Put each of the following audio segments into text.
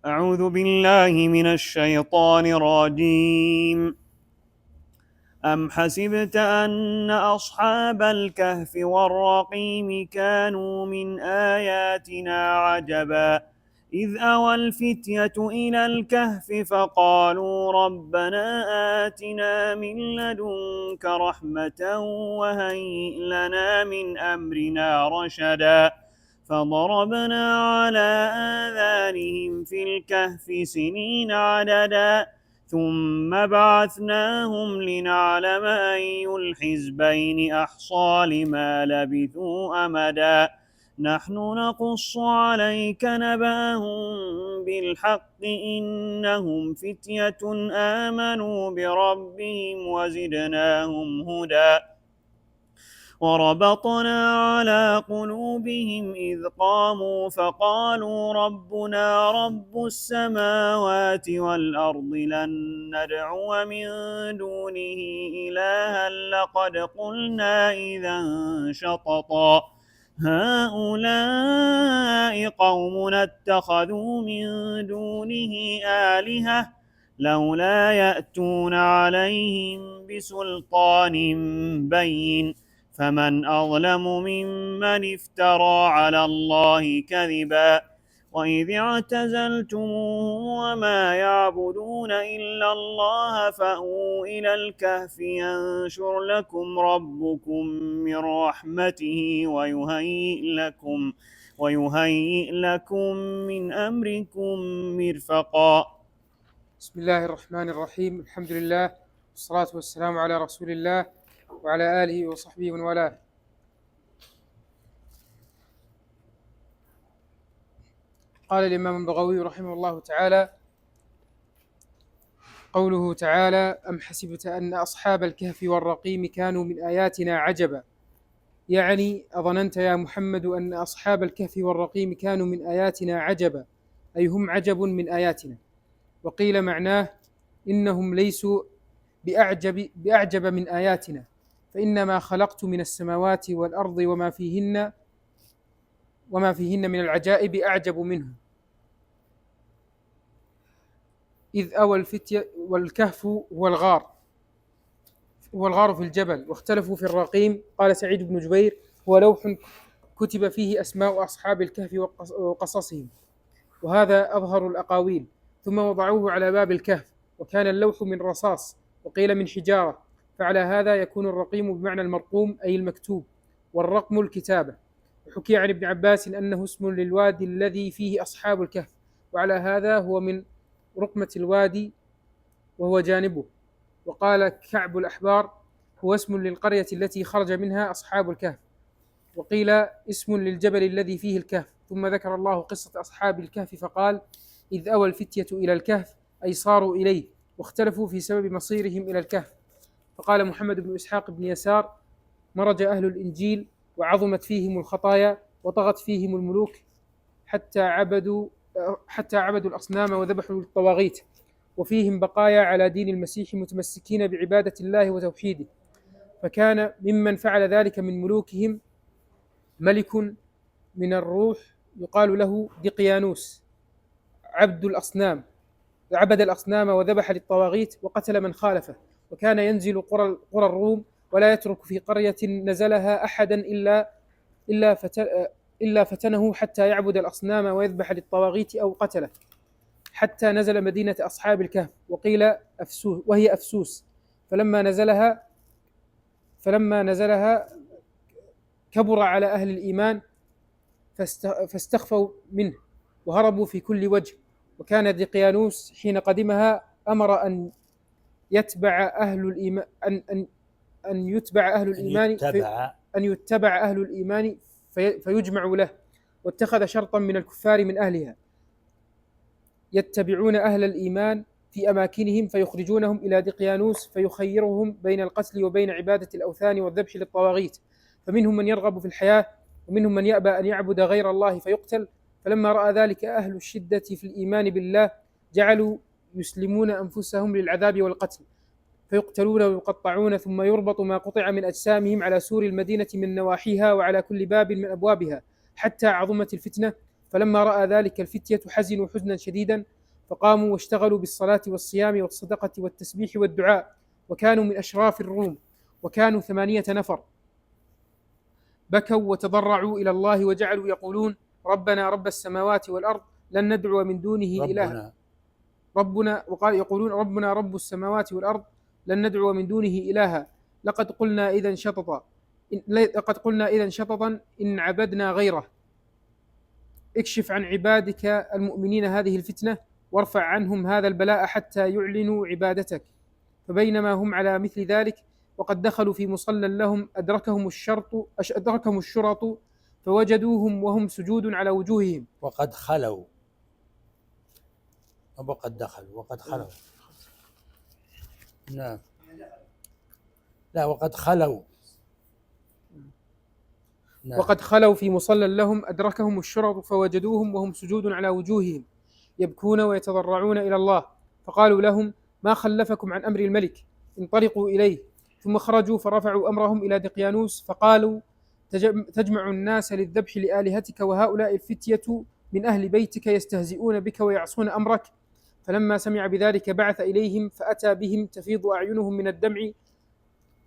أعوذ بالله من الشيطان الرجيم. أم حسبت أن أصحاب الكهف والرقيم كانوا من آياتنا عجبا إذ أوى الفتية إلى الكهف فقالوا ربنا آتنا من لدنك رحمة وهيئ لنا من أمرنا رشدا فضربنا على آذانهم في الكهف سنين عددا ثم بعثناهم لنعلم أي الحزبين أحصى لما لبثوا أمدا نحن نقص عليك نبأهم بالحق إنهم فتية آمنوا بربهم وزدناهم هدى وربطنا على قلوبهم إذ قاموا فقالوا ربنا رب السماوات والأرض لن ندعو من دونه إلها لقد قلنا إذا شططا هؤلاء قومنا اتخذوا من دونه آلهة لولا يأتون عليهم بسلطان بين فمن أظلم ممن افترى على الله كذبا وإذ اعتزلتموهم وما يعبدون إلا الله فأووا إلى الكهف ينشر لكم ربكم من رحمته ويهيئ لكم من أمركم مرفقا. بسم الله الرحمن الرحيم. الحمد لله والصلاة والسلام على رسول الله وعلى آله وصحبه ومن والاه. قال الإمام البغوي رحمه الله تعالى: قوله تعالى: أم حسبت أن أصحاب الكهف والرقيم كانوا من آياتنا عجبا، يعني أظننت يا محمد أن أصحاب الكهف والرقيم كانوا من آياتنا عجبا، أي هم عجب من آياتنا. وقيل معناه إنهم ليسوا بأعجب من آياتنا، فإنما خلقت من السماوات والأرض وما فيهن من العجائب أعجب منه. إذ أوى الفتية، والكهف هو الغار في الجبل. واختلفوا في الرقيم. قال سعيد بن جبير: هو لوح كتب فيه أسماء أصحاب الكهف وقصصهم، وهذا أظهر الأقاويل. ثم وضعوه على باب الكهف، وكان اللوح من رصاص، وقيل من حجارة، فعلى هذا يكون الرقيم بمعنى المرقوم أي المكتوب، والرقم الكتابة. وحكي عن ابن عباس أنه اسم للوادي الذي فيه أصحاب الكهف، وعلى هذا هو من رقمة الوادي وهو جانبه. وقال كعب الأحبار: هو اسم للقرية التي خرج منها أصحاب الكهف. وقيل اسم للجبل الذي فيه الكهف. ثم ذكر الله قصة أصحاب الكهف فقال: إذ أوى الفتية إلى الكهف، أي صاروا إليه، واختلفوا في سبب مصيرهم إلى الكهف. فقال محمد بن إسحاق بن يسار: مرج أهل الإنجيل وعظمت فيهم الخطايا وطغت فيهم الملوك حتى عبدوا الأصنام وذبحوا الطواغيت، وفيهم بقايا على دين المسيح متمسكين بعبادة الله وتوحيده. فكان ممن فعل ذلك من ملوكهم ملك من الروح يقال له دقيانوس، عبد الأصنام وذبح للطواغيت وقتل من خالفه، وكان ينزل قرى الروم ولا يترك في قرية نزلها أحدا إلا فتنه حتى يعبد الأصنام ويذبح للطواغيت أو قتله، حتى نزل مدينة أصحاب الكهف، وقيل وهي أفسوس. فلما نزلها كبر على أهل الإيمان فاستخفوا منه وهربوا في كل وجه. وكان دقيانوس حين قدمها أمر أن يتبع أهل الإيمان فيجمع له، واتخذ شرطا من الكفار من أهلها يتبعون أهل الإيمان في أماكنهم فيخرجونهم إلى دقيانوس فيخيرهم بين القتل وبين عبادة الأوثان والذبح للطواغيت، فمنهم من يرغب في الحياة ومنهم من يأبى أن يعبد غير الله فيقتل. فلما رأى ذلك أهل الشدة في الإيمان بالله جعلوا يسلمون أنفسهم للعذاب والقتل، فيقتلون ويقطعون، ثم يربط ما قطع من أجسامهم على سور المدينة من نواحيها وعلى كل باب من أبوابها، حتى عظمت الفتنة فلما رأى ذلك الفتية حزنوا حزنا شديدا، فقاموا واشتغلوا بالصلاة والصيام والصدقة والتسبيح والدعاء، وكانوا من أشراف الروم، وكانوا 8 نفر. بكوا وتضرعوا إلى الله وجعلوا يقولون: ربنا رب السماوات والأرض لن ندعو من دونه إلها. وقال يقولون: ربنا رب السماوات والأرض لن ندعو من دونه إلها، لقد قلنا إذا شططا إن عبدنا غيره. اكشف عن عبادك المؤمنين هذه الفتنة، وارفع عنهم هذا البلاء حتى يعلنوا عبادتك. فبينما هم على مثل ذلك وقد دخلوا في مصلى لهم أدركهم الشرط فوجدوهم وهم سجود على وجوههم. وقد خلوا، وقد دخلوا، وقد خلوا. نعم، لا، وقد خلوا. نعم. وقد خلوا في مصلى لهم أدركهم الشرط فوجدوهم وهم سجود على وجوههم يبكون ويتضرعون إلى الله، فقالوا لهم: ما خلفكم عن أمر الملك؟ انطلقوا إليه. ثم خرجوا فرفعوا أمرهم إلى دقيانوس، فقالوا: تجمع الناس للذبح لآلهتك، وهؤلاء الفتية من أهل بيتك يستهزئون بك ويعصون أمرك. فلما سمع بذلك بعث إليهم، فأتى بهم تفيض أعينهم من الدمع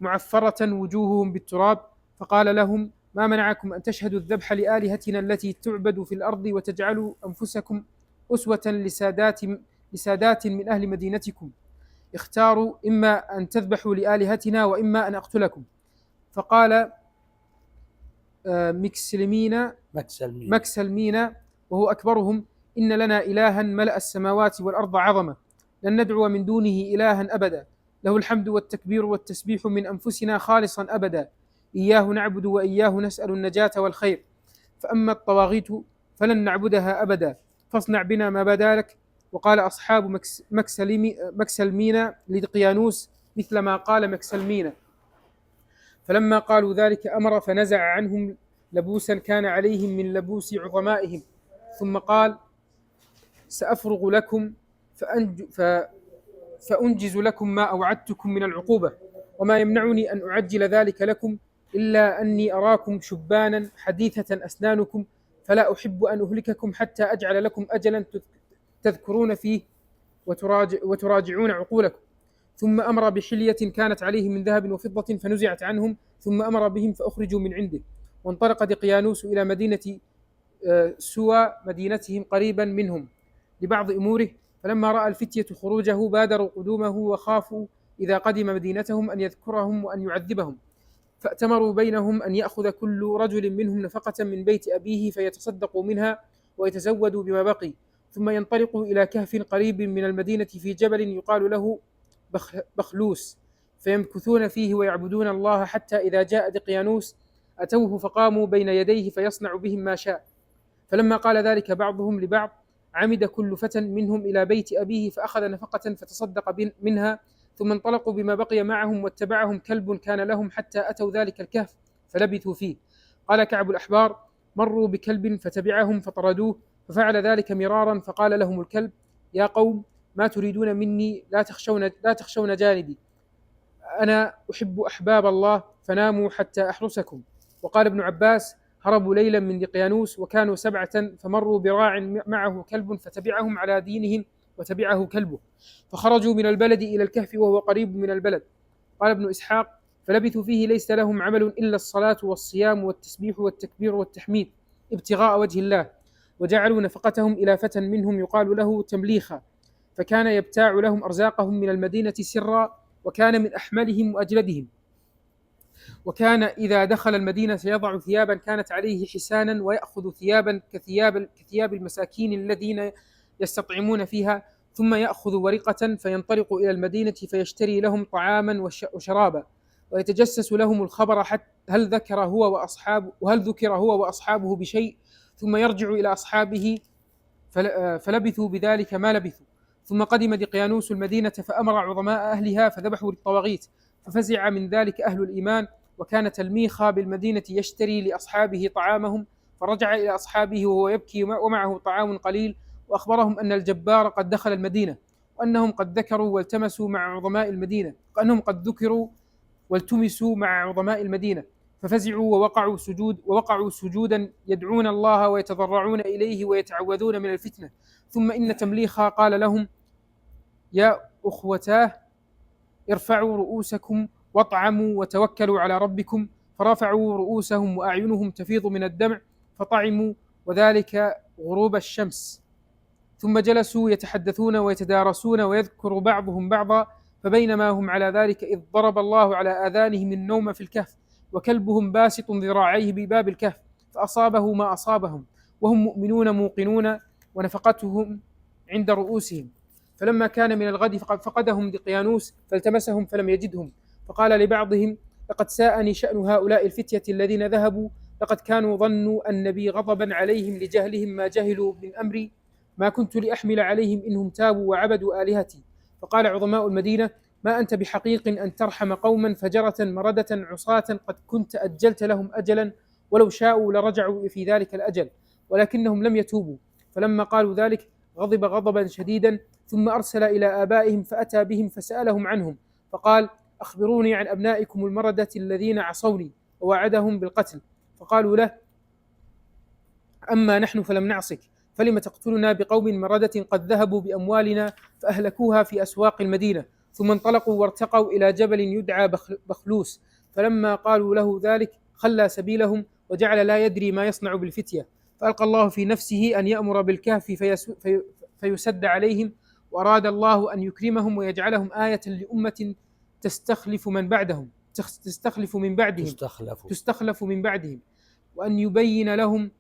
معفرة وجوههم بالتراب، فقال لهم: ما منعكم أن تشهدوا الذبح لآلهتنا التي تعبد في الأرض، وتجعلوا أنفسكم أسوة لسادات من أهل مدينتكم؟ اختاروا: إما أن تذبحوا لآلهتنا وإما أن أقتلكم. فقال مكسلمين وهو أكبرهم: إن لنا إلها ملأ السماوات والأرض عظمة، لن ندعو من دونه إلها أبدا، له الحمد والتكبير والتسبيح من أنفسنا خالصا أبدا، إياه نعبد وإياه نسأل النجاة والخير، فأما الطواغيت فلن نعبدها أبدا، فاصنع بنا ما بدا لك. وقال أصحاب مكسلمين لدقيانوس مثل ما قال مكسلمين. فلما قالوا ذلك أمر فنزع عنهم لبوسا كان عليهم من لبوس عظمائهم، ثم قال: سأفرغ لكم فأنجز لكم ما أوعدتكم من العقوبة، وما يمنعني أن أعجل ذلك لكم إلا أني أراكم شبانا حديثة أسنانكم، فلا أحب أن أهلككم حتى أجعل لكم أجلا تذكرون فيه وتراجعون عقولكم. ثم أمر بحلية كانت عليه من ذهب وفضة فنزعت عنهم، ثم أمر بهم فأخرجوا من عنده. وانطلق دقيانوس إلى مدينة سوى مدينتهم قريبا منهم لبعض أموره، فلما رأى الفتية خروجه بادروا قدومه، وخافوا إذا قدم مدينتهم أن يذكرهم وأن يعذبهم، فأتمروا بينهم أن يأخذ كل رجل منهم نفقة من بيت أبيه فيتصدقوا منها ويتزودوا بما بقي، ثم ينطلقوا إلى كهف قريب من المدينة في جبل يقال له بخلوس، فيمكثون فيه ويعبدون الله، حتى إذا جاء دقيانوس أتوه فقاموا بين يديه فيصنع بهم ما شاء. فلما قال ذلك بعضهم لبعض عمد كل فتى منهم إلى بيت أبيه فأخذ نفقة فتصدق منها، ثم انطلقوا بما بقي معهم، واتبعهم كلب كان لهم حتى أتوا ذلك الكهف فلبثوا فيه. قال كعب الأحبار: مروا بكلب فتبعهم فطردوه، ففعل ذلك مرارا، فقال لهم الكلب: يا قوم، ما تريدون مني؟ لا تخشون جانبي، أنا أحب أحباب الله، فناموا حتى أحرسكم. وقال ابن عباس: هربوا ليلا من دقيانوس وكانوا 7، فمروا براع معه كلب فتبعهم على دينهم وتبعه كلبه، فخرجوا من البلد إلى الكهف وهو قريب من البلد. قال ابن إسحاق: فلبثوا فيه ليس لهم عمل إلا الصلاة والصيام والتسبيح والتكبير والتحميد ابتغاء وجه الله، وجعلوا نفقتهم إلى فتى منهم يقال له تمليخا، فكان يبتاع لهم أرزاقهم من المدينة سرا، وكان من أحملهم وأجلدهم، وكان إذا دخل المدينة يضع ثيابا كانت عليه حسانا، ويأخذ ثيابا كثياب المساكين الذين يستطعمون فيها، ثم يأخذ ورقة فينطلق إلى المدينة فيشتري لهم طعاما وشرابا، ويتجسس لهم الخبر حتى هل ذكر هو وأصحابه بشيء، ثم يرجع إلى أصحابه، فلبثوا بذلك ما لبثوا. ثم قدم دقيانوس المدينة فأمر عظماء أهلها فذبحوا للطواغيت، ففزع من ذلك أهل الإيمان، وكان تلميخا بالمدينة يشتري لأصحابه طعامهم، فرجع إلى أصحابه وهو يبكي ومعه طعام قليل، وأخبرهم أن الجبار قد دخل المدينة، وأنهم قد ذكروا والتمسوا مع عظماء المدينة، ففزعوا ووقعوا سجودا يدعون الله ويتضرعون إليه ويتعوذون من الفتنة. ثم إن تمليخا قال لهم: يا أخوتاه، ارفعوا رؤوسكم واطعموا وتوكلوا على ربكم. فرفعوا رؤوسهم وأعينهم تفيض من الدمع فطعموا، وذلك غروب الشمس. ثم جلسوا يتحدثون ويتدارسون ويذكر بعضهم بعضا. فبينما هم على ذلك إذ ضرب الله على آذانهم النوم في الكهف، وكلبهم باسط ذراعيه بباب الكهف، فأصابه ما أصابهم وهم مؤمنون موقنون، ونفقتهم عند رؤوسهم. فلما كان من الغد فقدهم دقيانوس فالتمسهم فلم يجدهم، فقال لبعضهم: لقد ساءني شأن هؤلاء الفتية الذين ذهبوا، لقد كانوا ظنوا أن بي غضبا عليهم لجهلهم ما جهلوا من أمري، ما كنت لأحمل عليهم إنهم تابوا وعبدوا آلهتي. فقال عظماء المدينة: ما أنت بحقيق أن ترحم قوما فجرة مردة عصاة قد كنت أجلت لهم أجلا، ولو شاءوا لرجعوا في ذلك الأجل، ولكنهم لم يتوبوا. فلما قالوا ذلك غضب غضبا شديدا، ثم أرسل إلى آبائهم فأتى بهم فسألهم عنهم، فقال: أخبروني عن أبنائكم المردة الذين عصوني، ووعدهم بالقتل. فقالوا له: أما نحن فلم نعصك، فلم تقتلنا بقوم مردة قد ذهبوا بأموالنا فأهلكوها في أسواق المدينة. ثم انطلقوا وارتقوا إلى جبل يدعى بخلوس، فلما قالوا له ذلك خلى سبيلهم وجعل لا يدري ما يصنع بالفتية. فألقى الله في نفسه أن يأمر بالكهف فيسد عليهم، وأراد الله أن يكرمهم ويجعلهم آية لأمة تستخلف من بعدهم، وأن يبين لهم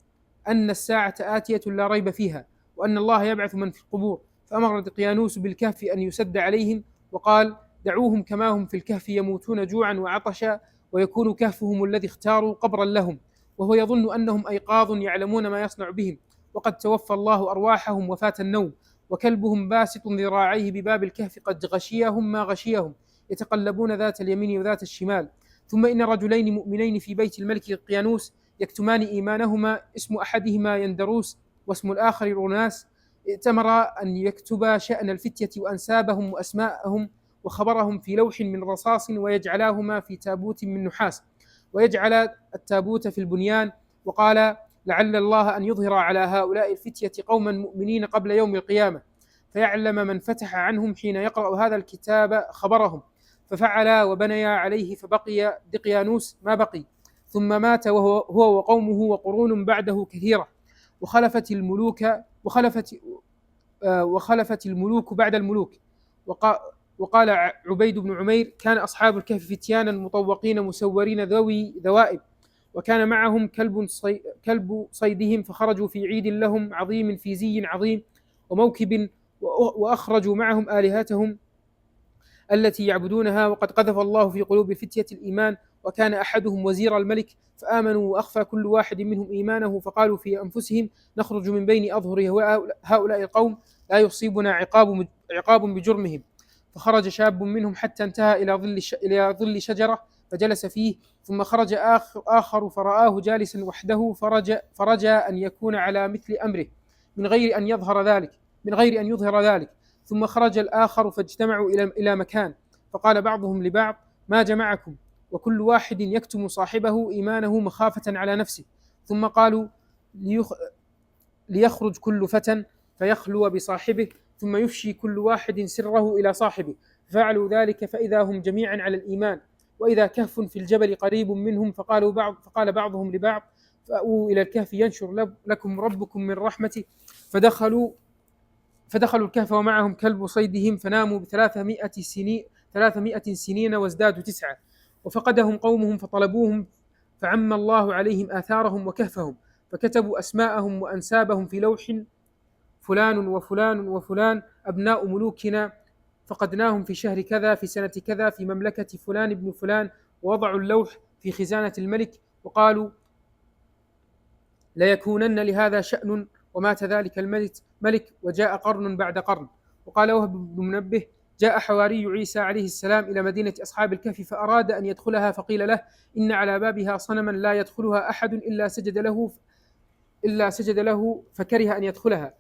أن الساعة آتية لا ريب فيها، وأن الله يبعث من في القبور. فأمر دقيانوس بالكهف أن يسد عليهم، وقال: دعوهم كما هم في الكهف يموتون جوعا وعطشا، ويكون كهفهم الذي اختاروا قبرا لهم، وهو يظن أنهم أيقاظ يعلمون ما يصنع بهم، وقد توفى الله أرواحهم وفاة النوم، وكلبهم باسط ذراعيه بباب الكهف قد غشيهم ما غشيهم، يتقلبون ذات اليمين وذات الشمال. ثم إن رجلين مؤمنين في بيت الملك دقيانوس يكتمان إيمانهما، اسم أحدهما يندروس واسم الآخر روناس، ائتمرا أن يكتبا شأن الفتية وأنسابهم وأسماءهم وخبرهم في لوح من رصاص، ويجعلاهما في تابوت من نحاس، ويجعل التابوت في البنيان. وقال: لعل الله أن يظهر على هؤلاء الفتية قوما مؤمنين قبل يوم القيامة، فيعلم من فتح عنهم حين يقرأ هذا الكتاب خبرهم. ففعلا وبنيا عليه، فبقي دقيانوس ما بقي، ثم مات هو وقومه وقرون بعده كثيرة، وخلفت الملوك بعد الملوك. وقال عبيد بن عمير: كان أصحاب الكهف فتيانا مطوقين مسورين ذوي ذوائب، وكان معهم كلب صيدهم، فخرجوا في عيد لهم عظيم في زي عظيم وموكب، وأخرجوا معهم آلهتهم التي يعبدونها، وقد قذف الله في قلوب الفتية الإيمان، وكان أحدهم وزير الملك، فآمنوا وأخفى كل واحد منهم إيمانه، فقالوا في أنفسهم: نخرج من بين أظهر هؤلاء القوم لا يصيبنا عقاب بجرمهم. فخرج شاب منهم حتى انتهى إلى ظل شجرة فجلس فيه، ثم خرج آخر فرآه جالسا وحده، فرجى أن يكون على مثل أمره من غير أن يظهر ذلك. ثم خرج الآخر فاجتمعوا إلى مكان، فقال بعضهم لبعض: ما جمعكم؟ وكل واحد يكتم صاحبه إيمانه مخافة على نفسه. ثم قالوا: ليخرج كل فتى فيخلو بصاحبه، ثم يفشي كل واحد سره إلى صاحبه. ففعلوا ذلك، فإذا هم جميعا على الإيمان، وإذا كهف في الجبل قريب منهم، فقال بعضهم لبعض: فأووا إلى الكهف ينشر لكم ربكم من رحمته. فدخلوا الكهف ومعهم كلب صيدهم، فناموا ب300 سنين وازدادوا 9. وفقدهم قومهم فطلبوهم، فعم الله عليهم آثارهم وكهفهم، فكتبوا أسماءهم وأنسابهم في لوح: فلان وفلان وفلان أبناء ملوكنا، فقدناهم في شهر كذا في سنة كذا في مملكة فلان ابن فلان. ووضعوا اللوح في خزانة الملك، وقالوا: ليكونن لهذا شأن. ومات ذلك الملك، وجاء قرن بعد قرن. وقال وهب بن منبه: جاء حواري عيسى عليه السلام إلى مدينة أصحاب الكهف، فأراد أن يدخلها، فقيل له: إن على بابها صنما لا يدخلها أحد إلا سجد له فكره أن يدخلها.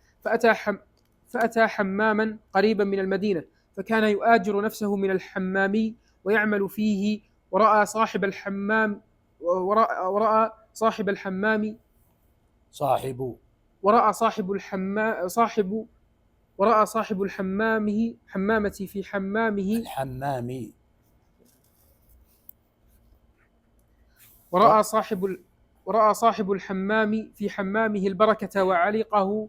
فأتى حماما قريبا من المدينة، فكان يؤاجر نفسه من الحمامي ويعمل فيه، ورأى صاحب الحمام ورأى صاحب الحمام صاحب ورأى صاحب الحمام صاحب ورأى صاحب حمامة في حمامه الحمام ورأى صاحب الحمام في حمامه البركة وعلقه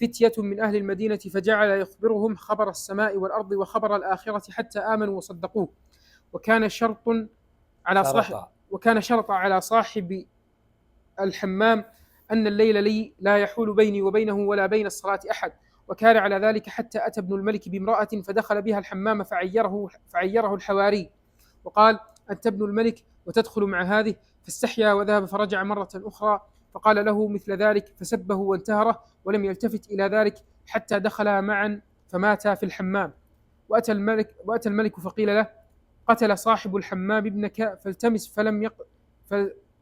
فتية من أهل المدينة فجعل يخبرهم خبر السماء والأرض وخبر الآخرة حتى آمنوا وصدقوه. وكان شرط على صاحب الحمام أن الليل لي لا يحول بيني وبينه ولا بين الصلاة أحد. وكان على ذلك حتى أتى ابن الملك بامرأة فدخل بها الحمام فعيره الحواري وقال: أنت ابن الملك وتدخل مع هذه؟ فاستحيا وذهب فرجع مرة أخرى فقال له مثل ذلك فسبه وانتهره ولم يلتفت إلى ذلك حتى دخلا معا فماتا في الحمام. وأتى الملك فقيل له: قتل صاحب الحمام ابنك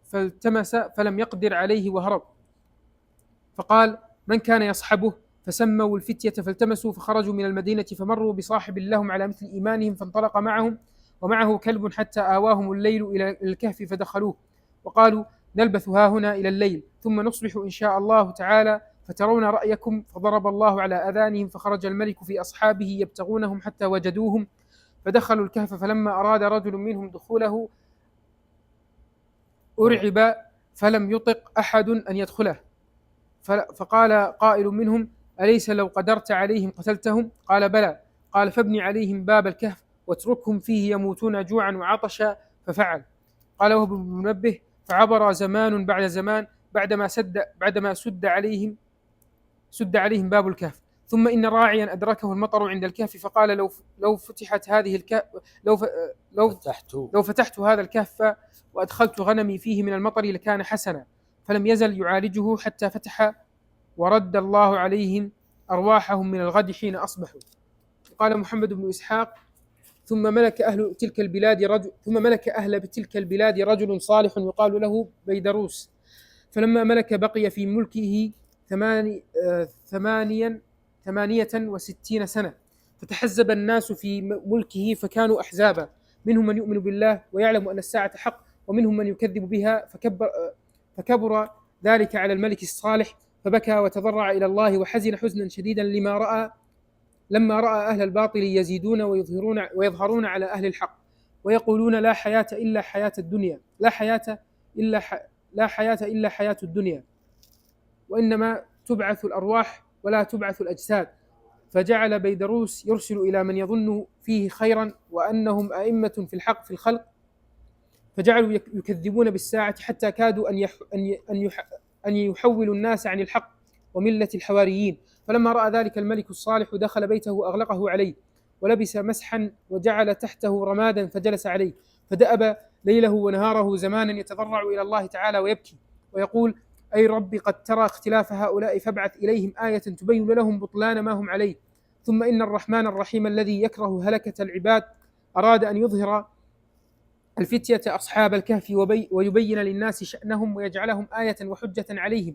فالتمس فلم يقدر عليه وهرب. فقال: من كان يصحبه؟ فسموا الفتية فالتمسوا فخرجوا من المدينة فمروا بصاحب لهم على مثل إيمانهم فانطلق معهم ومعه كلب حتى آواهم الليل إلى الكهف فدخلوه وقالوا: نلبث هاهنا إلى الليل ثم نصبح إن شاء الله تعالى فترون رأيكم. فضرب الله على آذانهم فخرج الملك في أصحابه يبتغونهم حتى وجدوهم فدخلوا الكهف فلما أراد رجل منهم دخوله أرعب فلم يطق أحد أن يدخله. فقال قائل منهم: أليس لو قدرت عليهم قتلتهم؟ قال: بلى. قال: فابن عليهم باب الكهف واتركهم فيه يموتون جوعا وعطشا. ففعل. قال وهب بن منبه: فعبر زمان بعد زمان بعدما سد عليهم باب الكهف. ثم إن راعيا أدركه المطر عند الكهف فقال: لو فتحت هذا الكهف وأدخلت غنمي فيه من المطر لكان حسنا. فلم يزل يعالجه حتى فتح ورد الله عليهم أرواحهم من الغد حين أصبحوا. قال محمد بن إسحاق: ثم ملك أهل تلك البلاد رجل صالح يقال له بيدروس. فلما ملك بقي في ملكه 68 سنة فتحزب الناس في ملكه فكانوا أحزابا، منهم من يؤمن بالله ويعلم أن الساعة حق ومنهم من يكذب بها. فكبر ذلك على الملك الصالح فبكى وتضرع إلى الله وحزن حزنا شديدا لما رأى أهل الباطل يزيدون ويظهرون على أهل الحق ويقولون: لا حياة إلا حياة الدنيا، لا حياة إلا حياة الدنيا، وإنما تبعث الأرواح ولا تبعث الأجساد. فجعل بيدروس يرسل إلى من يظن فيه خيرا وأنهم أئمة في الحق في الخلق، فجعلوا يكذبون بالساعة حتى كادوا أن يحولوا الناس عن الحق وملة الحواريين. فلما رأى ذلك الملك الصالح دخل بيته وأغلقه عليه ولبس مسحا وجعل تحته رمادا فجلس عليه فدأب ليله ونهاره زمانا يتضرع إلى الله تعالى ويبكي ويقول: أي ربي قد ترى اختلاف هؤلاء فابعث إليهم آية تبين لهم بطلان ما هم عليه. ثم إن الرحمن الرحيم الذي يكره هلكة العباد أراد أن يظهر الفتية أصحاب الكهف ويبين للناس شأنهم ويجعلهم آية وحجة عليهم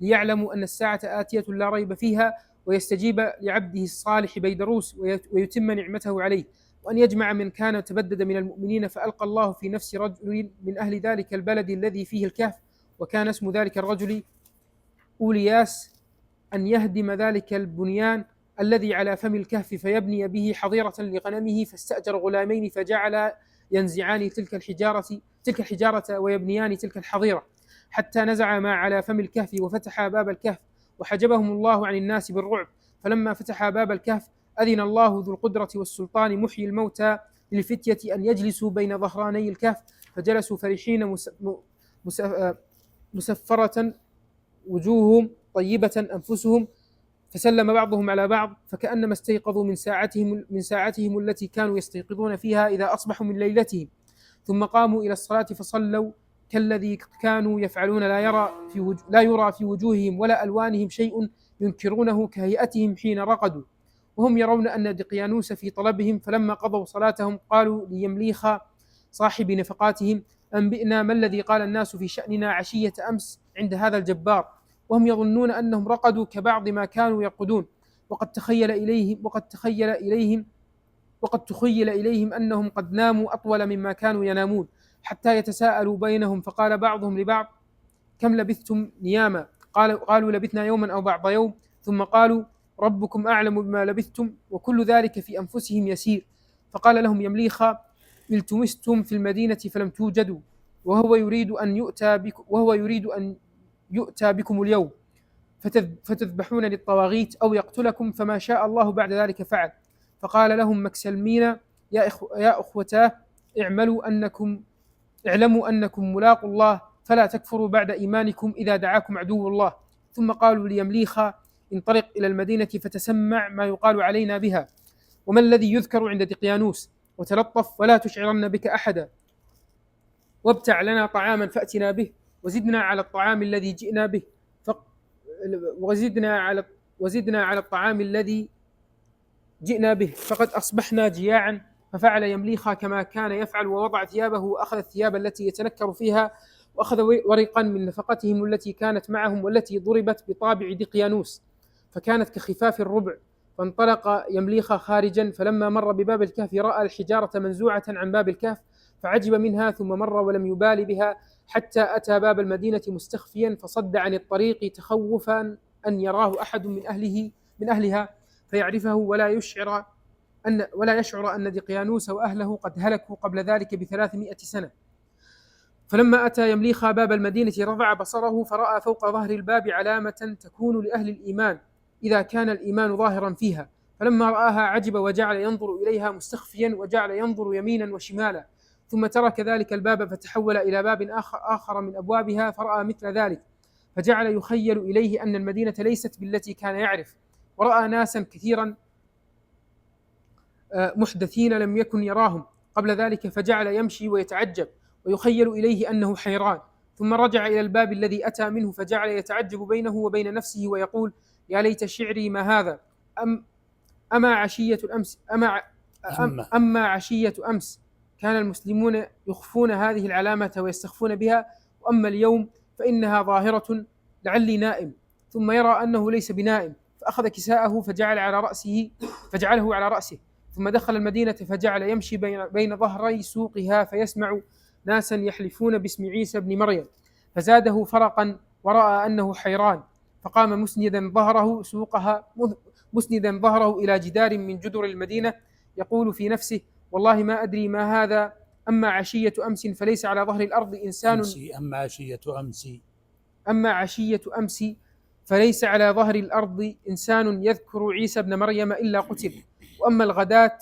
ليعلموا أن الساعة آتية لا ريب فيها ويستجيب لعبده الصالح بيدروس ويتم نعمته عليه، وأن يجمع من كان تبدد من المؤمنين. فألقى الله في نفس رجل من أهل ذلك البلد الذي فيه الكهف وكان اسم ذلك الرجل أولياس أن يهدم ذلك البنيان الذي على فم الكهف فيبني به حظيرة لغنمه. فاستأجر غلامين فجعل ينزعان تلك الحجارة ويبنيان تلك الحظيرة حتى نزع ما على فم الكهف وفتح باب الكهف وحجبهم الله عن الناس بالرعب. فلما فتح باب الكهف أذن الله ذو القدرة والسلطان محيي الموتى للفتية أن يجلسوا بين ظهراني الكهف، فجلسوا فرحين مسفرة وجوههم طيبة أنفسهم، فسلم بعضهم على بعض فكأنما استيقظوا من ساعتهم التي كانوا يستيقظون فيها إذا أصبحوا من ليلتهم. ثم قاموا إلى الصلاة فصلوا كالذي كانوا يفعلون، لا يرى في وجوههم ولا ألوانهم شيء ينكرونه كهيئتهم حين رقدوا، وهم يرون أن دقيانوس في طلبهم. فلما قضوا صلاتهم قالوا ليمليخ صاحب نفقاتهم: أنبئنا ما الذي قال الناس في شأننا عشية أمس عند هذا الجبار، وهم يظنون أنهم رقدوا كبعض ما كانوا يرقدون، وقد تخيل إليهم أنهم قد ناموا أطول مما كانوا ينامون. حتى يتساءلوا بينهم، فقال بعضهم لبعض: كم لبثتم نياما؟ قالوا لبثنا يوما أو بعض يوم. ثم قالوا: ربكم أعلم بما لبثتم، وكل ذلك في أنفسهم يسير. فقال لهم يمليخا: التمستم في المدينة فلم توجدوا، وهو يريد أن يؤتى بكم اليوم فتذبحون للطواغيت أو يقتلكم، فما شاء الله بعد ذلك فعل. فقال لهم مكسلمين: يا أخوتاه، اعلموا أنكم ملاقوا الله، فلا تكفروا بعد إيمانكم إذا دعاكم عدو الله. ثم قالوا ليمليخا: انطلق إلى المدينة فتسمع ما يقال علينا بها، وما الذي يذكر عند دقيانوس، وتلطف ولا تشعرن بك أحدا، وابتع لنا طعاما فأتنا به، وزدنا على الطعام الذي جئنا به وزدنا على الطعام الذي جئنا به، فقد أصبحنا جياعا. ففعل يمليخا كما كان يفعل، ووضع ثيابه وأخذ الثياب التي يتنكر فيها، وأخذ ورقا من نفقتهم التي كانت معهم والتي ضربت بطابع دقيانوس، فكانت كخفاف الربع. فانطلق يمليخا خارجا، فلما مر بباب الكهف رأى الحجارة منزوعة عن باب الكهف، فعجب منها، ثم مر ولم يبال بها حتى أتى باب المدينة مستخفيا، فصد عن الطريق تخوفا أن يراه أحد من أهلها فيعرفه ولا يشعر أن دقيانوس وأهله قد هلكوا قبل ذلك ب300 سنة. فلما أتى يمليخا باب المدينة رفع بصره فرأى فوق ظهر الباب علامة تكون لأهل الإيمان إذا كان الإيمان ظاهرا فيها، فلما رآها عجب وجعل ينظر إليها مستخفيا، وجعل ينظر يمينا وشمالا، ثم ترك ذلك الباب فتحول إلى باب آخر من أبوابها فرأى مثل ذلك، فجعل يخيل إليه أن المدينة ليست بالتي كان يعرف، ورأى ناسا كثيرا محدثين لم يكن يراهم قبل ذلك، فجعل يمشي ويتعجب ويخيل إليه أنه حيران. ثم رجع إلى الباب الذي أتى منه، فجعل يتعجب بينه وبين نفسه ويقول: يا ليت شعري ما هذا، أما عشية أمس كان المسلمون يخفون هذه العلامة ويستخفون بها، وأما اليوم فإنها ظاهرة، لعلي نائم. ثم يرى أنه ليس بنائم، فأخذ كساءه فجعله على رأسه، ثم دخل المدينة فجعل يمشي بين ظهري سوقها، فيسمع ناسا يحلفون باسم عيسى بن مريم، فزاده فرقا ورأى أنه حيران، فقام مسندا ظهره إلى جدار من جدر المدينة، يقول في نفسه: والله ما أدري ما هذا، أما عشية أمس فليس على ظهر الأرض إنسان أما عشية أمس فليس على ظهر الأرض إنسان يذكر عيسى بن مريم إلا قتل، وأما الغداة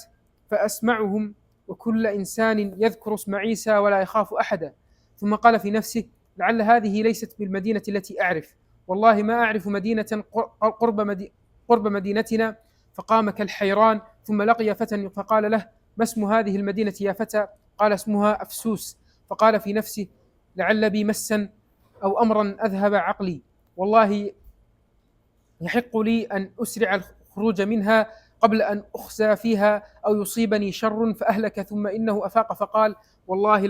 فأسمعهم، وكل إنسان يذكر اسم عيسى ولا يخاف أحدا. ثم قال في نفسه: لعل هذه ليست بالمدينة التي أعرف، والله ما أعرف مدينة قرب مدينتنا. فقام كالحيران، ثم لقي فتى فقال له: ما اسم هذه المدينة يا فتى؟ قال: اسمها أفسوس. فقال في نفسه: لعل بي مسا أو أمرا أذهب عقلي، والله يحق لي أن أسرع الخروج منها قبل أن أخزى فيها أو يصيبني شر فأهلك. ثم إنه أفاق فقال: والله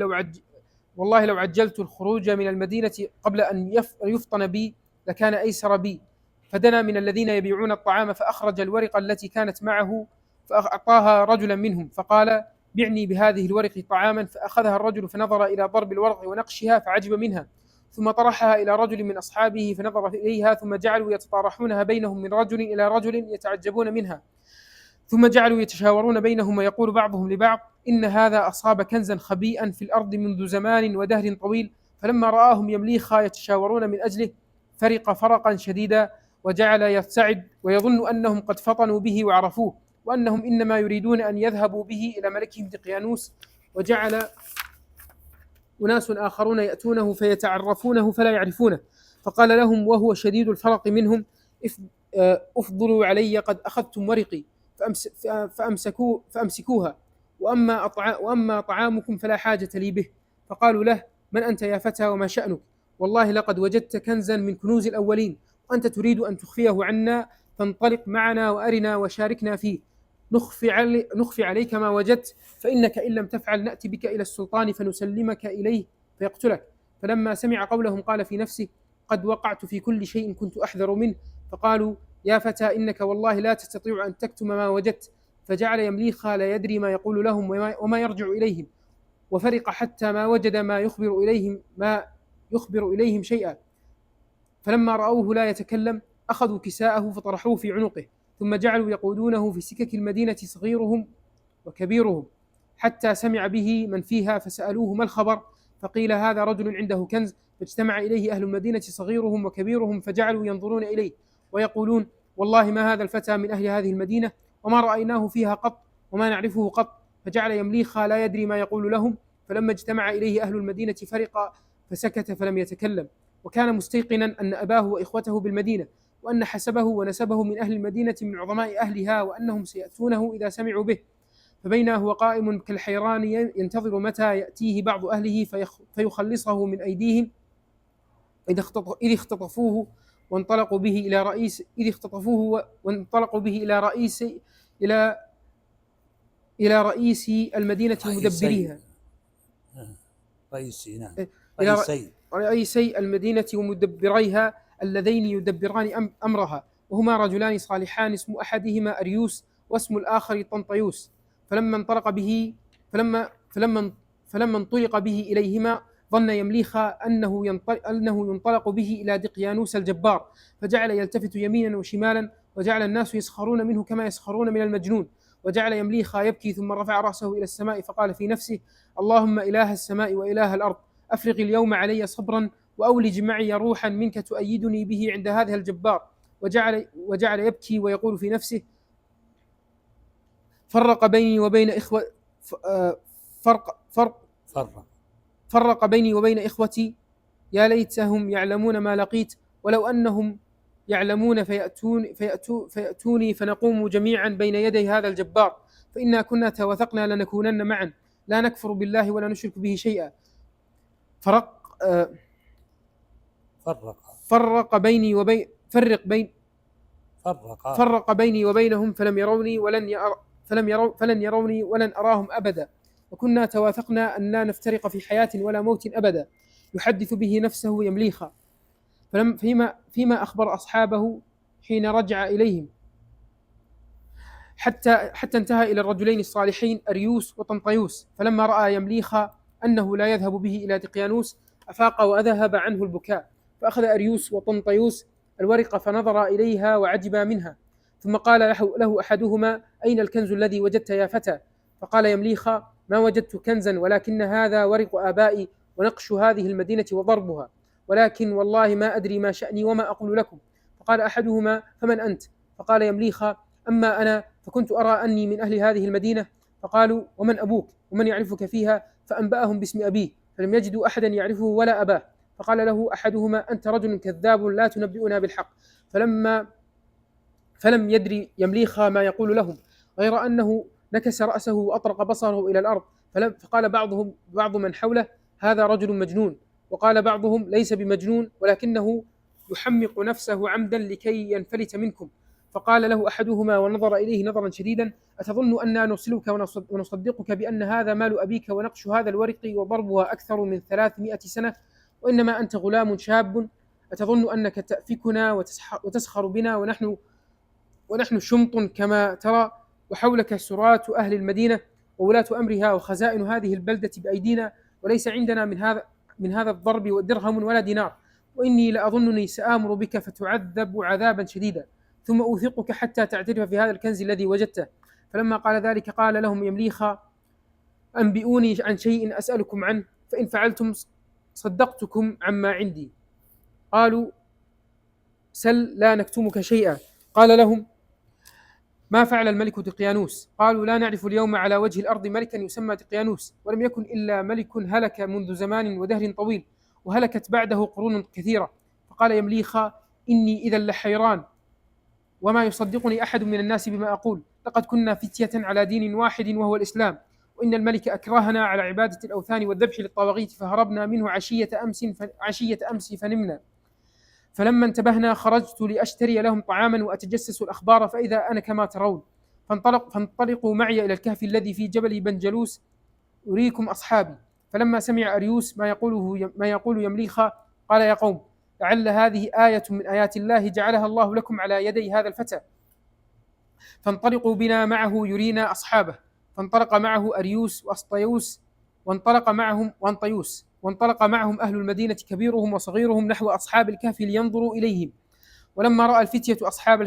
لو عجلت الخروج من المدينة قبل أن يفطن بي لكان أيسر بي. فدنا من الذين يبيعون الطعام فأخرج الورقة التي كانت معه فأعطاها رجلا منهم، فقال: بعني بهذه الورق طعاما. فأخذها الرجل فنظر إلى ضرب الورق ونقشها فعجب منها، ثم طرحها إلى رجل من أصحابه فنظر إليها، ثم جعلوا يتطارحونها بينهم من رجل إلى رجل يتعجبون منها، ثم جعلوا يتشاورون بينهم ويقول بعضهم لبعض: إن هذا أصاب كنزا خبيئا في الأرض منذ زمان ودهر طويل. فلما رآهم يمليخا يتشاورون من أجله فرق فرقا شديدا، وجعل يرتعد ويظن أنهم قد فطنوا به وعرفوه، وأنهم إنما يريدون أن يذهبوا به إلى ملكهم دقيانوس. وجعل أناس آخرون يأتونه فيتعرفونه فلا يعرفونه، فقال لهم وهو شديد الفرق منهم: افضلوا علي، قد أخذتم ورقي فأمسكوها، وأما طعامكم فلا حاجة لي به. فقالوا له: من أنت يا فتى وما شأنك؟ والله لقد وجدت كنزا من كنوز الأولين، وأنت تريد أن تخفيه عنا، فانطلق معنا وأرنا وشاركنا فيه، نخفي عليك ما وجدت، فإنك إن لم تفعل نأتي بك إلى السلطان فنسلمك إليه فيقتلك. فلما سمع قولهم قال في نفسه: قد وقعت في كل شيء كنت أحذر منه. فقالوا: يا فتى إنك والله لا تستطيع أن تكتم ما وجدت. فجعل يمليخا لا يدري ما يقول لهم وما يرجع إليهم، وفرق حتى ما وجد ما يخبر إليهم شيئا. فلما رأوه لا يتكلم أخذوا كساءه فطرحوه في عنقه، ثم جعلوا يقودونه في سكك المدينة صغيرهم وكبيرهم، حتى سمع به من فيها فسألوه ما الخبر؟ فقيل هذا رجل عنده كنز، فاجتمع إليه أهل المدينة صغيرهم وكبيرهم، فجعلوا ينظرون إليه ويقولون والله ما هذا الفتى من أهل هذه المدينة، وما رأيناه فيها قط وما نعرفه قط. فجعل يمليخا لا يدري ما يقول لهم. فلما اجتمع إليه أهل المدينة فرق فسكت فلم يتكلم، وكان مستيقنا أن أباه وإخوته بالمدينة، وأن حسبه ونسبه من أهل المدينة من عظماء أهلها، وأنهم سيأتونه إذا سمعوا به. فبينما هو قائم كالحيران ينتظر متى يأتيه بعض أهله فيخلصه من أيديهم إذ اختطفوه وانطلقوا به إلى رئيس المدينة ومدبريها. رئيسي المدينة ومدبريها اللذين يدبران أمرها، وهما رجلان صالحان، اسم أحدهما أريوس واسم الآخر طنطيوس. فلما انطلق به إليهما ظن يمليخا أنه ينطلق به إلى دقيانوس الجبار، فجعل يلتفت يمينا وشمالا، وجعل الناس يسخرون منه كما يسخرون من المجنون. وجعل يمليخا يبكي، ثم رفع رأسه إلى السماء فقال في نفسه اللهم إله السماء وإله الأرض، أفرغ اليوم علي صبرا وأولج معي روحا منك تؤيدني به عند هذا الجبار. وجعل يبكي ويقول في نفسه فرق بيني وبين إخوتي يا ليتهم يعلمون ما لقيت، ولو أنهم يعلمون فيأتوني فنقوم جميعا بين يدي هذا الجبار، فإنا كنا توثقنا لنكونن معا لا نكفر بالله ولا نشرك به شيئا. فرق بيني وبينهم فلن يروني ولن أراهم أبدا، وكنا توافقنا أن لا نفترق في حياة ولا موت أبدا. يحدث به نفسه يمليخا فيما أخبر أصحابه حين رجع إليهم، حتى انتهى إلى الرجلين الصالحين أريوس وطنطيوس. فلما رأى يمليخا أنه لا يذهب به إلى دقيانوس أفاق وأذهب عنه البكاء، فأخذ أريوس وطنطيوس الورقة فنظر إليها وعجب منها، ثم قال له أحدهما أين الكنز الذي وجدت يا فتى؟ فقال يمليخا ما وجدت كنزا، ولكن هذا ورق آبائي ونقش هذه المدينة وضربها، ولكن والله ما أدري ما شأني وما أقول لكم. فقال أحدهما فمن أنت؟ فقال يمليخا أما أنا فكنت أرى أني من أهل هذه المدينة. فقالوا ومن أبوك ومن يعرفك فيها؟ فأنبأهم باسم أبيه، فلم يجدوا أحدا يعرفه ولا أباه. فقال له أحدهما أنت رجل كذاب لا تنبئنا بالحق. فلم يدري يمليخا ما يقول لهم، غير أنه نكس رأسه وأطرق بصره إلى الأرض. فقال بعض من حوله هذا رجل مجنون، وقال بعضهم ليس بمجنون ولكنه يحمق نفسه عمدا لكي ينفلت منكم. فقال له أحدهما ونظر إليه نظرا شديدا أتظن أننا نرسلك ونصدقك بأن هذا مال أبيك ونقش هذا الورق وضربها أكثر من 300 سنة، وإنما أنت غلام شاب، أتظن أنك تأفكنا وتسخر بنا ونحن شمط كما ترى، وحولك سراة أهل المدينة وولاة أمرها وخزائن هذه البلدة بأيدينا، وليس عندنا من هذا الضرب ودرهم ولا دينار، وإني لأظنني سآمر بك فتعذب عذابا شديدا، ثم أوثقك حتى تعترف في هذا الكنز الذي وجدته. فلما قال ذلك قال لهم يمليخا أنبئوني عن شيء أسألكم عنه، فإن فعلتم صدقتكم عما عندي. قالوا سل لا نكتمك شيئا. قال لهم ما فعل الملك دقيانوس؟ قالوا لا نعرف اليوم على وجه الأرض ملكا يسمى دقيانوس، ولم يكن إلا ملك هلك منذ زمان ودهر طويل، وهلكت بعده قرون كثيرة. فقال يمليخا إني إذا لحيران وما يصدقني أحد من الناس بما أقول، لقد كنا فتية على دين واحد وهو الإسلام، وإن الملك أكرهنا على عبادة الأوثان والذبح للطواغيت فهربنا منه عشية أمس فنمنا، فلما انتبهنا خرجت لأشتري لهم طعاما وأتجسس الأخبار فإذا أنا كما ترون، فانطلقوا معي إلى الكهف الذي في جبل بنجلوس أريكم أصحابي. فلما سمع أريوس ما يقول يمليخا قال يا قوم لعل هذه آية من آيات الله جعلها الله لكم على يدي هذا الفتى، فانطلقوا بنا معه يرينا أصحابه. فانطلق معه أريوس وأسطيوس وانطلق معهم أهل المدينة كبيرهم وصغيرهم نحو أصحاب الكهف لينظروا إليهم. ولما رأى الفتية أصحاب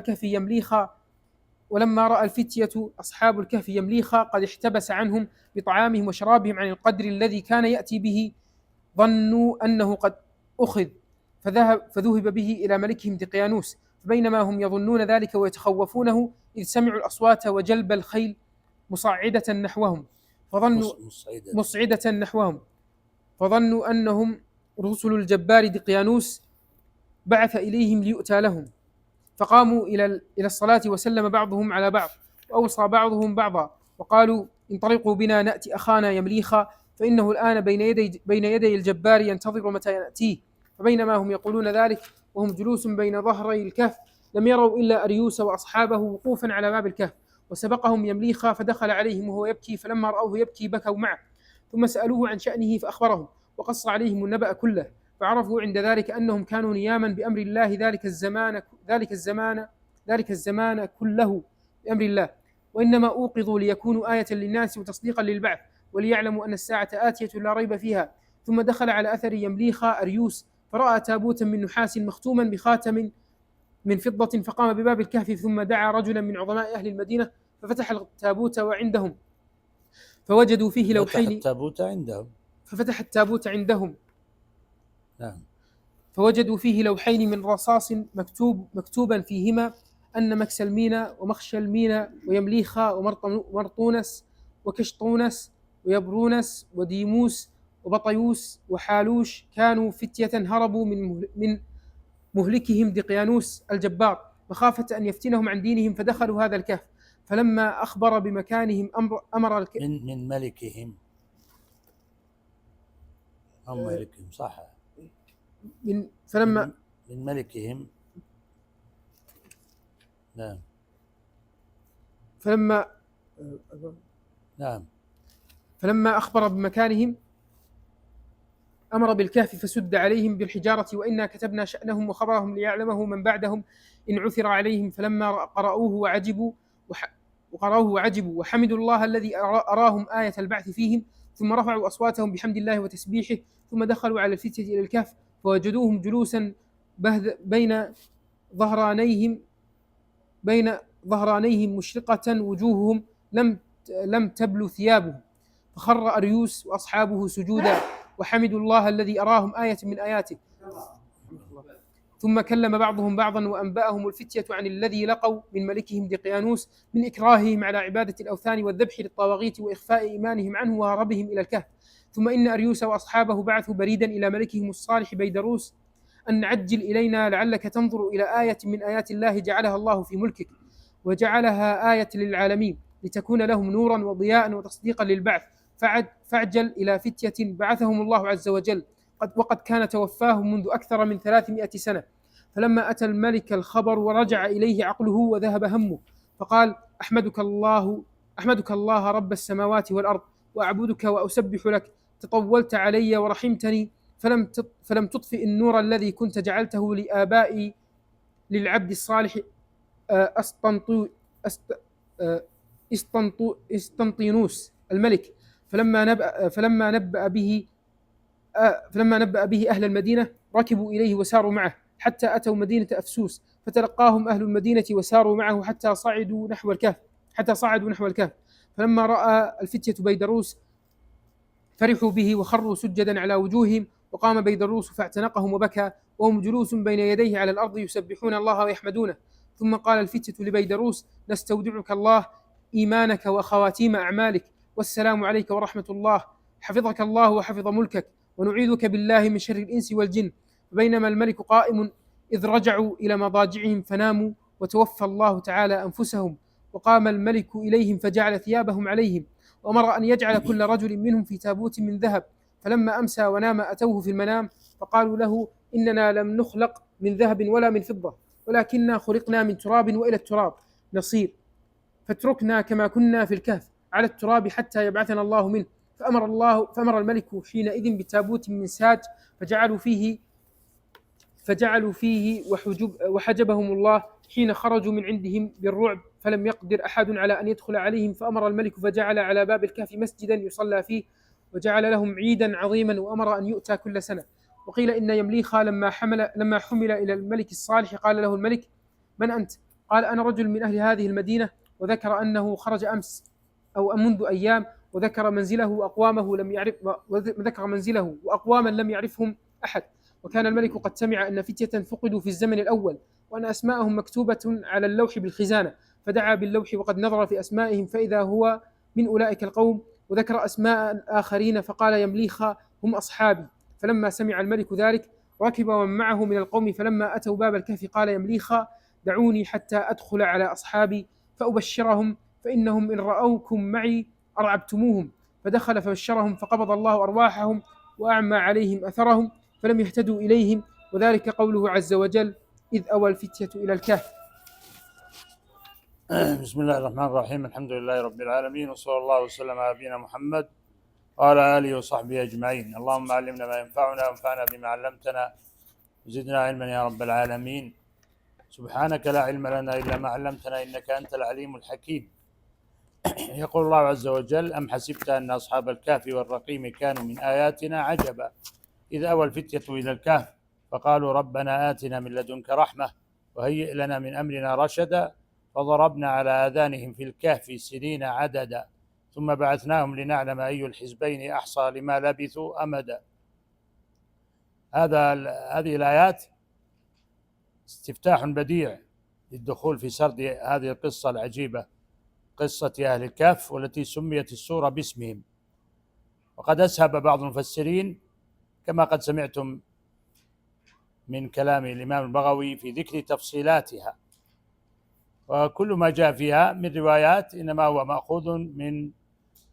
الكهف يمليخا قد احتبس عنهم بطعامهم وشرابهم عن القدر الذي كان يأتي به، ظنوا أنه قد أخذ، فذهب به إلى ملكهم دقيانوس. فبينما هم يظنون ذلك ويتخوفونه إذ سمعوا الأصوات وجلب الخيل مصعدة نحوهم فظنوا أنهم رسل الجبار دقيانوس بعث إليهم ليؤتى لهم. فقاموا إلى الصلاة وسلم بعضهم على بعض، وأوصى بعضهم بعضا، وقالوا انطلقوا بنا نأتي أخانا يمليخا، فإنه الآن بين يدي الجبار ينتظر متى يأتيه. فبينما هم يقولون ذلك وهم جلوس بين ظهري الكهف لم يروا إلا أريوس وأصحابه وقوفا على باب الكهف، وسبقهم يمليخا فدخل عليهم وهو يبكي، فلما رأوه يبكي بكوا معه، ثم سألوه عن شأنه فأخبرهم وقص عليهم النبأ كله. فعرفوا عند ذلك أنهم كانوا نياما بأمر الله ذلك الزمان كله بأمر الله، وإنما أوقظوا ليكونوا آية للناس وتصديقا للبعث، وليعلموا أن الساعة آتية لا ريب فيها. ثم دخل على أثر يمليخا أريوس فرأى تابوتا من نحاس مختوما بخاتم من فضة، فقام بباب الكهف ثم دعا رجلا من عظماء أهل المدينة ففتح التابوت وعندهم فوجدوا فيه لوحين. ففتح التابوت عندهم نعم. فوجدوا فيه لوحين من رصاص مكتوبا فيهما أن مكسلمين ومخشلمين ويمليخا ومرطونس وكشطونس ويبرونس وديموس وبطيوس وحالوش كانوا فتية هربوا من مهلكهم دقيانوس الجبار، مخافة أن يفتنهم عن دينهم، فدخلوا هذا الكهف. فلما أخبر بمكانهم أمر من ملكهم أم ملكهم صح من ملكهم. نعم. فلما أخبر بمكانهم أمر بالكهف فسد عليهم بالحجارة، وإنا كتبنا شأنهم وخبرهم ليعلمه من بعدهم إن عثر عليهم. فلما قرأوه وعجبوا وحمدوا الله الذي أراهم آية البعث فيهم، ثم رفعوا أصواتهم بحمد الله وتسبيحه، ثم دخلوا على الفتية إلى الكهف فوجدوهم جلوسا بين ظهرانيهم مشرقة وجوههم لم تبل ثيابهم. فخر أريوس وأصحابه سجودا وحمدوا الله الذي أراهم آية من آياته. ثم كلم بعضهم بعضا وأنبأهم الفتية عن الذي لقوا من ملكهم دقيانوس من إكراههم على عبادة الأوثان والذبح للطواغيت وإخفاء إيمانهم عنه وهربهم إلى الكهف. ثم إن أريوس وأصحابه بعثوا بريدا إلى ملكهم الصالح بيدروس أن عجل إلينا لعلك تنظر إلى آية من آيات الله جعلها الله في ملكك وجعلها آية للعالمين لتكون لهم نورا وضياء وتصديقا للبعث. فاعجل إلى فتية بعثهم الله عز وجل وقد كان توفاهم منذ أكثر من 300 سنة. فلما أتى الملك الخبر ورجع إليه عقله وذهب همه، فقال أحمدك الله رب السماوات والأرض وأعبدك وأسبح لك، تطولت علي ورحمتني فلم تطفئ النور الذي كنت جعلته لآبائي للعبد الصالح إسطنطينوس الملك. فلما نبأ به أهل المدينة ركبوا إليه وساروا معه حتى أتوا مدينة أفسوس، فتلقاهم أهل المدينة وساروا معه حتى صعدوا نحو الكهف. فلما رأى الفتية بيدروس فرحوا به وخروا سجدا على وجوههم، وقام بيدروس فاعتنقهم وبكى وهم جلوس بين يديه على الأرض يسبحون الله ويحمدونه. ثم قال الفتية لبيدروس نستودعك الله إيمانك وخواتيم أعمالك، والسلام عليك ورحمة الله، حفظك الله وحفظ ملكك، ونعيذك بالله من شر الإنس والجن. فبينما الملك قائم إذ رجعوا إلى مضاجعهم فناموا وتوفى الله تعالى أنفسهم. وقام الملك إليهم فجعل ثيابهم عليهم، وأمر أن يجعل كل رجل منهم في تابوت من ذهب. فلما أمسى ونام أتوه في المنام فقالوا له إننا لم نخلق من ذهب ولا من فضة، ولكننا خلقنا من تراب وإلى التراب نصير، فاتركنا كما كنا في الكهف على التراب حتى يبعثنا الله منه. فأمر الملك حينئذ بتابوت من ساج فجعلوا فيه وحجبهم الله حين خرجوا من عندهم بالرعب، فلم يقدر أحد على أن يدخل عليهم. فأمر الملك فجعل على باب الكهف مسجدا يصلى فيه وجعل لهم عيدا عظيما وأمر أن يؤتى كل سنة. وقيل إن يمليخا لما حمل إلى الملك الصالح قال له الملك: من أنت؟ قال: أنا رجل من أهل هذه المدينة. وذكر أنه خرج أمس أو منذ أيام، وذكر منزله وأقواما لم يعرفهم أحد. وكان الملك قد سمع أن فتية فقدوا في الزمن الأول، وأن أسماءهم مكتوبة على اللوح بالخزانة، فدعا باللوح وقد نظر في أسمائهم فإذا هو من أولئك القوم، وذكر أسماء آخرين فقال: يمليخا هم أصحابي. فلما سمع الملك ذلك ركب ومن معه من القوم، فلما أتوا باب الكهف قال يمليخا: دعوني حتى أدخل على أصحابي فأبشرهم، فإنهم إن رأوكم معي أرعبتموهم. فدخل فبشرهم، فقبض الله أرواحهم وأعمى عليهم أثرهم فلم يهتدوا إليهم. وذلك قوله عز وجل: إذ أوى الفتية إلى الكهف. بسم الله الرحمن الرحيم. الحمد لله رب العالمين، وصلى الله وسلم على نبينا محمد وعلى آله وصحبه أجمعين. اللهم علمنا ما ينفعنا وانفعنا بما علمتنا وزدنا علما يا رب العالمين. سبحانك لا علم لنا إلا ما علمتنا إنك أنت العليم الحكيم. يقول الله عز وجل: أم حسبت أن أصحاب الكهف والرقيم كانوا من آياتنا عجبا إذ أوى الفتية إلى الكهف فقالوا ربنا آتنا من لدنك رحمة وهيئ لنا من أمرنا رشدا فضربنا على آذانهم في الكهف سنين عددا ثم بعثناهم لنعلم أي الحزبين أحصى لما لبثوا أمدا. هذه الآيات استفتاح بديع للدخول في سرد هذه القصة العجيبة، قصة أهل الكهف، والتي سميت السورة باسمهم. وقد أسهب بعض المفسرين كما قد سمعتم من كلام الإمام البغوي في ذكر تفصيلاتها، وكل ما جاء فيها من روايات إنما هو مأخوذ من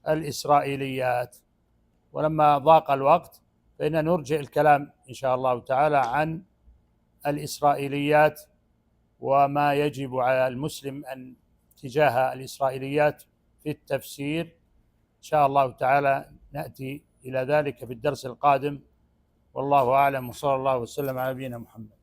الإسرائيليات. ولما ضاق الوقت فإن نرجع الكلام إن شاء الله تعالى عن الإسرائيليات وما يجب على المسلم أن تجاه الإسرائيليات في التفسير. إن شاء الله تعالى نأتي إلى ذلك في الدرس القادم، والله أعلم، وصلى الله وسلم على نبينا محمد.